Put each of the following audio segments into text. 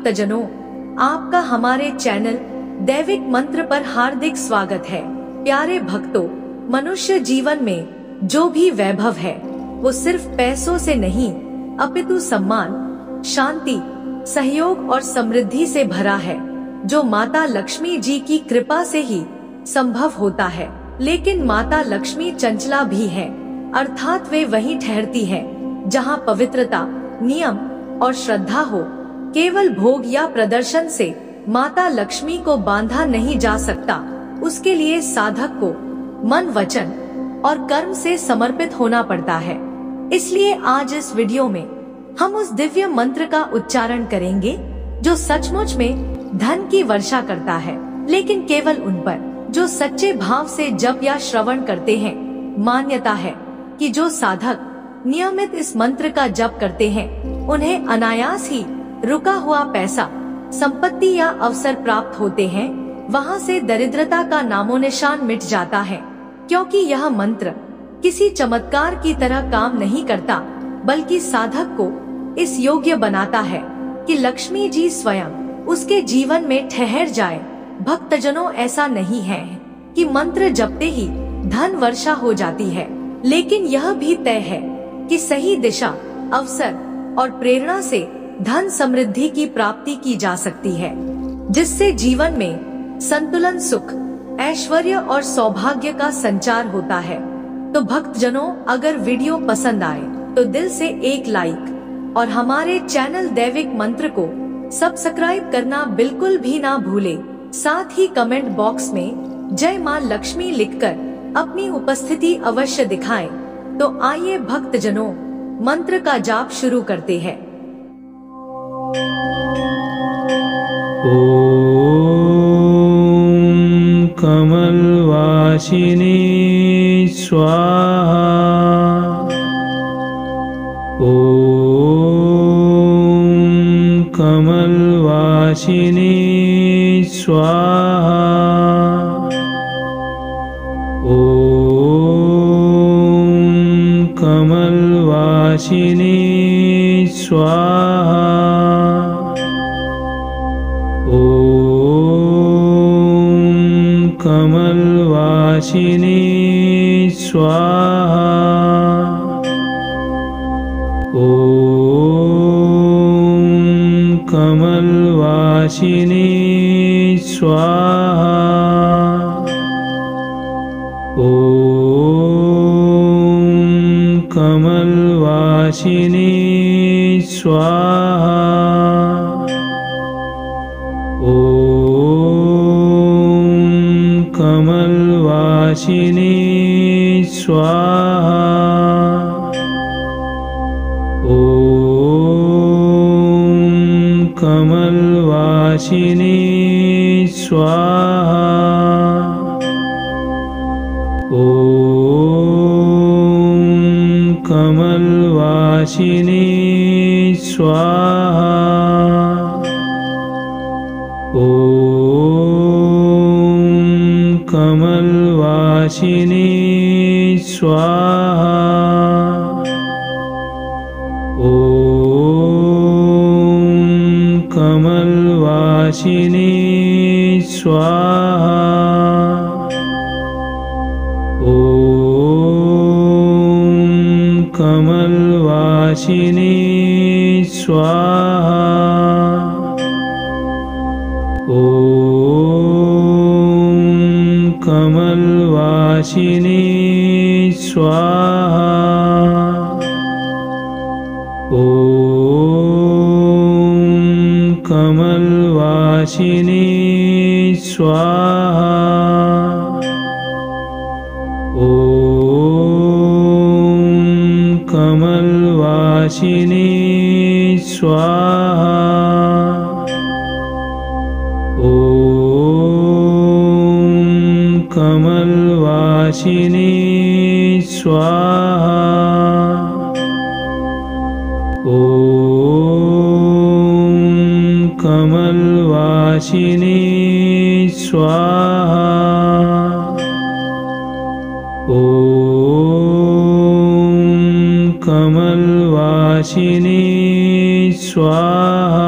भक्तजनों, आपका हमारे चैनल दैविक मंत्र पर हार्दिक स्वागत है। प्यारे भक्तों, मनुष्य जीवन में जो भी वैभव है वो सिर्फ पैसों से नहीं अपितु सम्मान, शांति, सहयोग और समृद्धि से भरा है, जो माता लक्ष्मी जी की कृपा से ही संभव होता है। लेकिन माता लक्ष्मी चंचला भी है, अर्थात वे वहीं ठहरती है जहाँ पवित्रता, नियम और श्रद्धा हो। केवल भोग या प्रदर्शन से माता लक्ष्मी को बांधा नहीं जा सकता। उसके लिए साधक को मन, वचन और कर्म से समर्पित होना पड़ता है। इसलिए आज इस वीडियो में हम उस दिव्य मंत्र का उच्चारण करेंगे जो सचमुच में धन की वर्षा करता है, लेकिन केवल उन पर जो सच्चे भाव से जप या श्रवण करते हैं। मान्यता है कि जो साधक नियमित इस मंत्र का जप करते हैं उन्हें अनायास ही रुका हुआ पैसा, संपत्ति या अवसर प्राप्त होते हैं। वहां से दरिद्रता का नामो निशान मिट जाता है, क्योंकि यह मंत्र किसी चमत्कार की तरह काम नहीं करता, बल्कि साधक को इस योग्य बनाता है कि लक्ष्मी जी स्वयं उसके जीवन में ठहर जाए। भक्तजनों, ऐसा नहीं है कि मंत्र जपते ही धन वर्षा हो जाती है, लेकिन यह भी तय है कि सही दिशा, अवसर और प्रेरणा से धन समृद्धि की प्राप्ति की जा सकती है, जिससे जीवन में संतुलन, सुख, ऐश्वर्य और सौभाग्य का संचार होता है। तो भक्तजनों, अगर वीडियो पसंद आए तो दिल से एक लाइक और हमारे चैनल दैविक मंत्र को सब्सक्राइब करना बिल्कुल भी ना भूले। साथ ही कमेंट बॉक्स में जय मां लक्ष्मी लिखकर अपनी उपस्थिति अवश्य दिखाएं। तो आइए भक्तजनों, मंत्र का जाप शुरू करते हैं। ओम कमलवासिनी स्वाहा। ओम कमलवासिनी स्वाहा। ओम कमलवासिनी स्वाहा। ओम कमलवासिनी स्वाहा। ओम कमलवासिनी स्वाहा। ओम कमलवासिनी स्वाहा। ओम कमलवासिनी स्वाहा। ओम कमलवासिनी स्वाहा। ओम कमलवासिनी स्वाहा। ओम कमलवासिनी स्वाहा। ओम कमलवासिनी स्वाहा। ओम कमलवासिनी स्वाहा। ओम कमलवासिनी स्वाहा। ओम कमलवासिनी स्वाहा। ओम कमलवासिनी स्वाहा। ओम कमलवासिनी स्वाहा। ओम कमलवासिनी स्वाहा। ओम कमलवासिनी स्वाहा।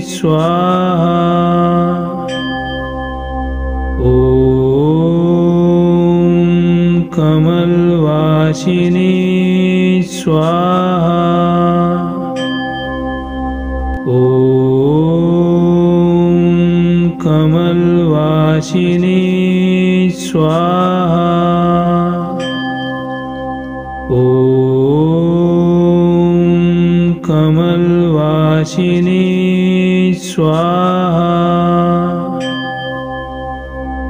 स्वाहा। ॐ कमलवासिनी स्वाहा। ॐ कमलवासिनी स्वाहा। ॐ कमलवासिनी स्वाहा।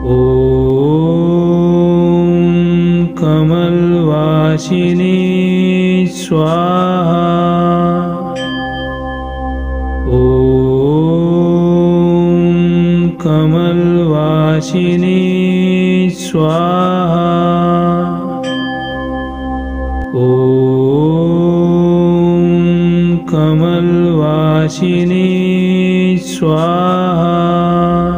ॐ कमलवासिनी स्वाहा। ॐ कमलवासिनी स्वाहा। ॐ कमलवासिनी स्वाहा।